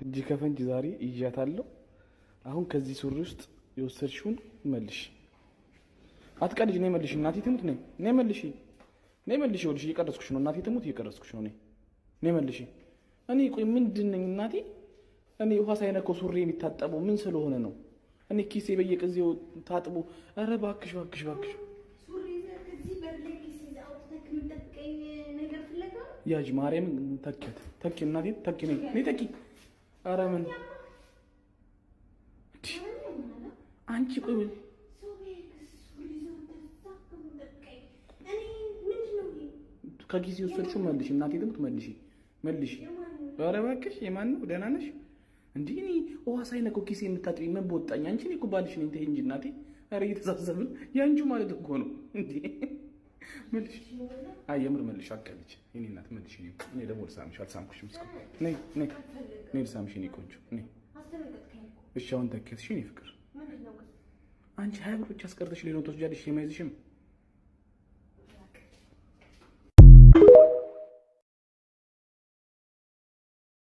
እጅ ከፈንጅ ዛሬ ይዣታለሁ። አሁን ከዚህ ሱሪ ውስጥ የወሰድሽውን መልሽ። አትቀልጅ። ነይ መልሽ። እናቴ ትሙት። ነይ መልሽ። ነይ መልሽ። ይኸውልሽ እየቀረስኩሽ ነው። እናቴ ትሙት እየቀረስኩሽ ነው። ነይ መልሽ። እኔ ቆይ ምንድን ነኝ እናቴ? እኔ ውሃ ሳይነካው ሱሪ የሚታጠበው ምን ስለሆነ ነው? እኔ ኪሴ በየጊዜው ታጥቦ። ኧረ እባክሽ እባክሽ እባክሽ ያጅ ማርያም ተኪት ተኪ እናቴ ተኪ ነይ ተኪ። ኧረ ምን አንቺ ቆይ ከጊዜ ወሰድሽው መልሽ። እናቴ ትሙት መልሽ መልሽ። ኧረ እባክሽ የማን ነው? ደህና ነሽ እንዴ? እኔ ውሃ ሳይነካው ኪሴ የምታጥቢ ምን በወጣኝ? አንቺ እኔ እኮ ባልሽ ነኝ። ተይ እንጂ እናቴ። ኧረ እየተሳሰብን ያንቺ ማለት እኮ ነው እንዴ? መልሽ። አይ የምር መልሽ። አቀልች እኔ እናት መልሽ። እኔ ደግሞ ልሳምሽ። አልሳምኩሽም እስከ ነይ ነይ ነይ ልሳምሽ። እኔ ቆንጆ ነይ። እሺ አሁን ተከስሽ። እኔ ፍቅር አንቺ 20 ብር ብቻ አስቀርተሽ ሌላውን ትወስጃለሽ። የማይዝሽም